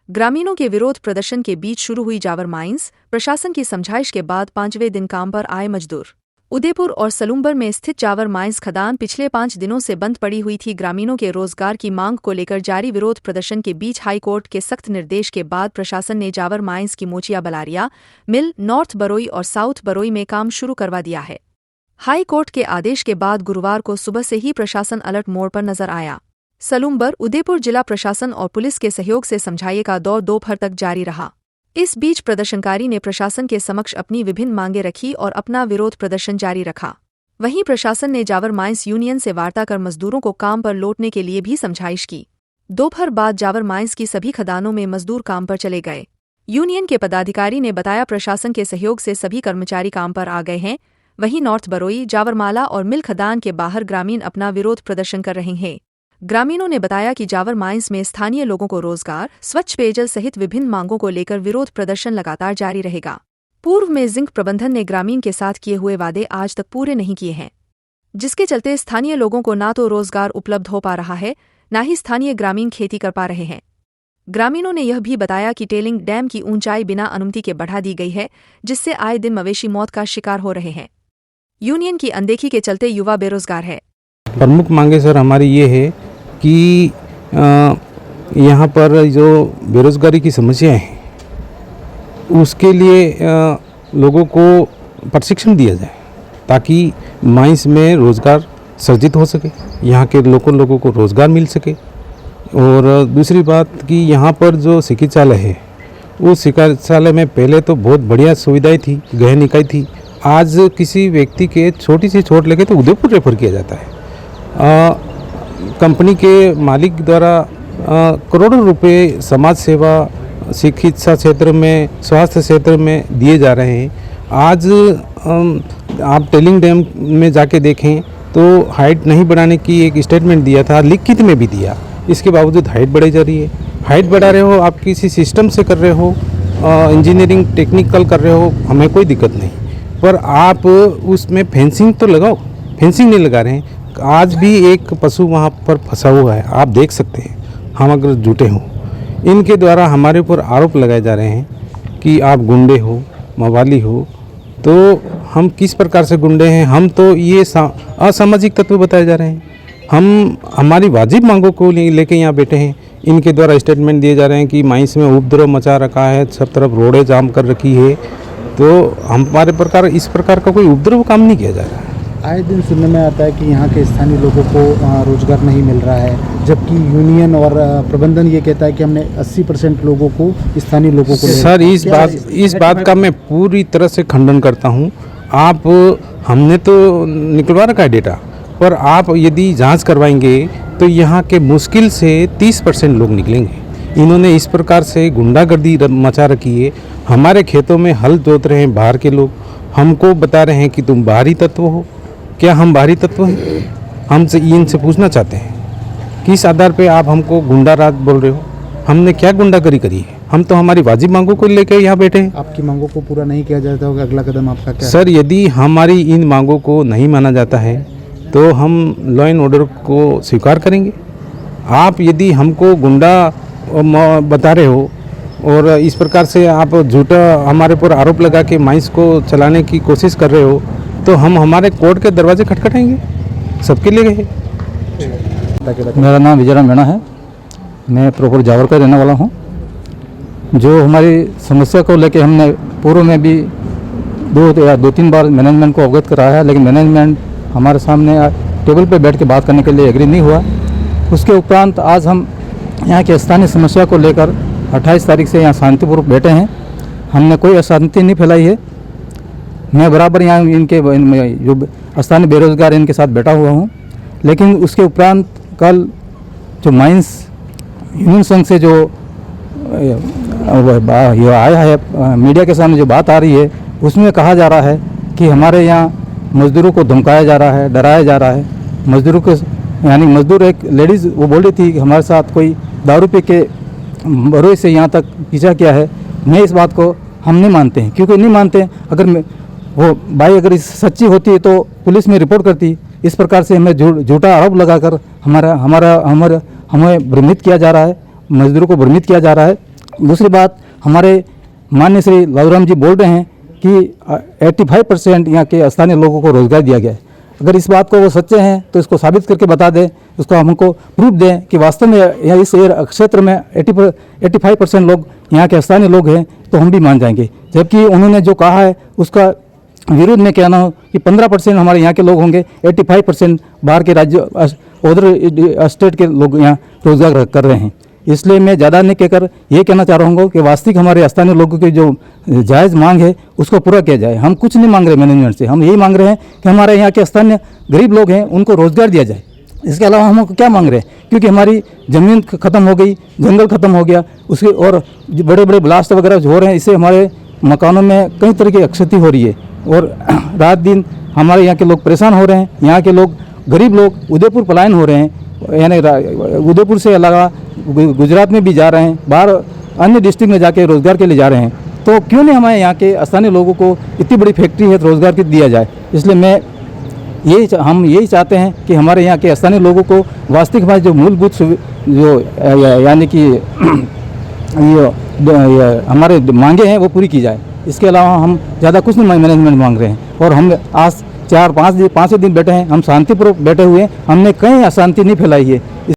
ग्रामीणों के विरोध प्रदर्शन के बीच शुरू हुई जावर माइंस। प्रशासन की समझाइश के बाद 5वें दिन काम पर आए मजदूर। उदयपुर और सलूम्बर में स्थित जावर माइंस खदान पिछले 5 दिनों से बंद पड़ी हुई थी। ग्रामीणों के रोजगार की मांग को लेकर जारी विरोध प्रदर्शन के बीच हाईकोर्ट के सख्त निर्देश के बाद प्रशासन ने जावर माइंस की मोचिया बलारिया मिल, नॉर्थ बरोई और साउथ बरोई में काम शुरू करवा दिया है। हाई कोर्ट के आदेश के बाद गुरुवार को सुबह से ही प्रशासन अलर्ट मोड पर नजर आया। सलूम्बर, उदयपुर जिला प्रशासन और पुलिस के सहयोग से समझाइए का दौर दोपहर तक जारी रहा। इस बीच प्रदर्शनकारी ने प्रशासन के समक्ष अपनी विभिन्न मांगें रखी और अपना विरोध प्रदर्शन जारी रखा। वहीं प्रशासन ने जावर माइंस यूनियन से वार्ता कर मजदूरों को काम पर लौटने के लिए भी समझाइश की। दोपहर बाद जावर माइंस की सभी खदानों में मजदूर काम पर चले गए। यूनियन के पदाधिकारी ने बताया प्रशासन के सहयोग से सभी कर्मचारी काम पर आ गए हैं। वहीं नॉर्थ बरोई, जावरमाला और मिल खदान के बाहर ग्रामीण अपना विरोध प्रदर्शन कर रहे हैं। ग्रामीणों ने बताया कि जावर माइंस में स्थानीय लोगों को रोजगार, स्वच्छ पेयजल सहित विभिन्न मांगों को लेकर विरोध प्रदर्शन लगातार जारी रहेगा। पूर्व में जिंक प्रबंधन ने ग्रामीण के साथ किए हुए वादे आज तक पूरे नहीं किए हैं, जिसके चलते स्थानीय लोगों को ना तो रोजगार उपलब्ध हो पा रहा है, न ही स्थानीय ग्रामीण खेती कर पा रहे हैं। ग्रामीणों ने यह भी बताया कि टेलिंग डैम की ऊंचाई बिना अनुमति के बढ़ा दी गई है, जिससे आए दिन मवेशी मौत का शिकार हो रहे हैं। यूनियन की अनदेखी के चलते युवा बेरोजगार है। प्रमुख मांगे सर हमारी ये है कि यहाँ पर जो बेरोजगारी की समस्या है उसके लिए लोगों को प्रशिक्षण दिया जाए ताकि माइंस में रोज़गार सृजित हो सके, यहाँ के लोगों को रोज़गार मिल सके। और दूसरी बात कि यहाँ पर जो चिकित्सालय है उस चिकित्सालय में पहले तो बहुत बढ़िया सुविधाएं थी, गहन इकाई थी। आज किसी व्यक्ति के छोटी सी चोट लगे तो उदयपुर रेफर किया जाता है। कंपनी के मालिक द्वारा करोड़ों रुपए समाज सेवा, चिकित्सा क्षेत्र में, स्वास्थ्य क्षेत्र में दिए जा रहे हैं। आज आप टेलिंग डैम में जाके देखें तो हाइट नहीं बढ़ाने की एक स्टेटमेंट दिया था, लिखित में भी दिया, इसके बावजूद हाइट बढ़ाई जा रही है। हाइट बढ़ा रहे हो, आप किसी सिस्टम से कर रहे हो, इंजीनियरिंग टेक्निकल कर रहे हो, हमें कोई दिक्कत नहीं, पर आप उसमें फेंसिंग तो लगाओ। फेंसिंग नहीं लगा रहे हैं। आज भी एक पशु वहाँ पर फंसा हुआ है, आप देख सकते हैं। हम अगर जुटे हों, इनके द्वारा हमारे ऊपर आरोप लगाए जा रहे हैं कि आप गुंडे हो, मवाली हो। तो हम किस प्रकार से गुंडे हैं? हम तो ये असामाजिक तत्व बताए जा रहे हैं। हम हमारी वाजिब मांगों को लेके यहाँ बैठे हैं। इनके द्वारा स्टेटमेंट दिए जा रहे हैं कि माइंस में उपद्रव मचा रखा है, सब तरफ रोडें जाम कर रखी है। तो हमारे प्रकार इस प्रकार का कोई उपद्रव काम नहीं किया जा रहा है। आए दिन सुनने में आता है कि यहाँ के स्थानीय लोगों को रोजगार नहीं मिल रहा है, जबकि यूनियन और प्रबंधन ये कहता है कि हमने 80% लोगों को, स्थानीय लोगों को। सर इस बात का मैं पूरी तरह से खंडन करता हूँ। हमने तो निकलवा रखा है डेटा, पर आप यदि जांच करवाएंगे तो यहाँ के मुश्किल से 30% लोग निकलेंगे। इन्होंने इस प्रकार से गुंडागर्दी मचा रखी है। हमारे खेतों में हल जोत रहे हैं बाहर के लोग, हमको बता रहे हैं कि तुम बाहरी तत्व हो। क्या हम बाहरी तत्व हैं? हमसे इनसे पूछना चाहते हैं किस आधार पे आप हमको गुंडा राज बोल रहे हो? हमने क्या गुंडागरी करी है? हम तो हमारी वाजिब मांगों को लेकर यहाँ बैठे हैं। आपकी मांगों को पूरा नहीं किया जाता होगा, अगला कदम आपका क्या है? सर यदि हमारी इन मांगों को नहीं माना जाता है तो हम लॉ एंड ऑर्डर को स्वीकार करेंगे। आप यदि हमको गुंडा बता रहे हो और इस प्रकार से आप झूठा हमारे पर आरोप लगा के माइंस को चलाने की कोशिश कर रहे हो तो हम हमारे कोर्ट के दरवाजे खटखटाएंगे, सबके लिए गए। मेरा नाम विजयराम मीणा है, मैं प्रॉपर जावर का रहने वाला हूँ। जो हमारी समस्या को लेके हमने पूर्व में भी दो तीन बार मैनेजमेंट को अवगत कराया है, लेकिन मैनेजमेंट हमारे सामने टेबल पे बैठ के बात करने के लिए एग्री नहीं हुआ। उसके उपरांत आज हम यहाँ की स्थानीय समस्या को लेकर 28 तारीख से यहाँ शांतिपूर्वक बैठे हैं। हमने कोई अशांति नहीं फैलाई है। मैं बराबर यहाँ इनके जो स्थानीय बेरोजगार इनके साथ बैठा हुआ हूँ, लेकिन उसके उपरांत कल जो माइंस यूनियन संघ से जो ये आया है मीडिया के सामने जो बात आ रही है, उसमें कहा जा रहा है कि हमारे यहाँ मज़दूरों को धमकाया जा रहा है, डराया जा रहा है। मज़दूरों को यानी मज़दूर एक लेडीज़ वो बोल रही थी कि हमारे साथ कोई दारू पी के बरोई से यहाँ तक पीछा किया है। मैं इस बात को हम नहीं मानते हैं, क्योंकि नहीं मानते हैं। अगर वो भाई अगर इस सच्ची होती तो पुलिस में रिपोर्ट करती। इस प्रकार से हमें झूठा आरोप लगाकर हमें भ्रमित किया जा रहा है, मजदूरों को भ्रमित किया जा रहा है। दूसरी बात, हमारे माननीय श्री लालूराम जी बोल रहे हैं कि 85% यहाँ के स्थानीय लोगों को रोजगार दिया गया है। अगर इस बात को वो सच्चे हैं तो इसको साबित करके बता दें, उसको हमको प्रूफ दें कि वास्तव में यहाँ इस क्षेत्र में 85% लोग यहाँ के स्थानीय लोग हैं, तो हम भी मान जाएंगे। जबकि उन्होंने जो कहा है उसका विरोध में कहना हो कि 15% हमारे यहाँ के लोग होंगे, 85% बाहर के राज्य उधर स्टेट के लोग यहाँ रोजगार कर रहे हैं। इसलिए मैं ज़्यादा नहीं कहकर ये कहना चाह रहा हूँ कि वास्तविक हमारे स्थानीय लोगों की जो जायज़ मांग है उसको पूरा किया जाए। हम कुछ नहीं मांग रहे मैनेजमेंट से, हम यही मांग रहे हैं कि हमारे यहाँ के स्थानीय गरीब लोग हैं उनको रोज़गार दिया जाए। इसके अलावा हम क्या मांग रहे हैं, क्योंकि हमारी ज़मीन ख़त्म हो गई, जंगल ख़त्म हो गया, उसके और बड़े बड़े ब्लास्ट वगैरह हो रहे हैं, इससे हमारे मकानों में कई तरह की क्षति हो रही है और रात दिन हमारे यहाँ के लोग परेशान हो रहे हैं। यहाँ के लोग गरीब लोग उदयपुर पलायन हो रहे हैं, यानी उदयपुर से अलावा गुजरात में भी जा रहे हैं, बाहर अन्य डिस्ट्रिक्ट में जाके रोज़गार के लिए जा रहे हैं। तो क्यों नहीं हमारे यहाँ के स्थानीय लोगों को इतनी बड़ी फैक्ट्री है तो रोज़गार की दिया जाए। इसलिए हम यही चाहते हैं कि हमारे यहाँ के स्थानीय लोगों को वास्तविक हमारे जो मूलभूत जो यानी कि ये हमारे मांगे हैं वो पूरी की जाए। इसके अलावा हम ज़्यादा कुछ नहीं मैनेजमेंट मांग रहे हैं। और हम आज 4-5 दिन बैठे हैं, हम शांतिपूर्वक बैठे हुए हैं, हमने कहीं अशांति नहीं फैलाई है।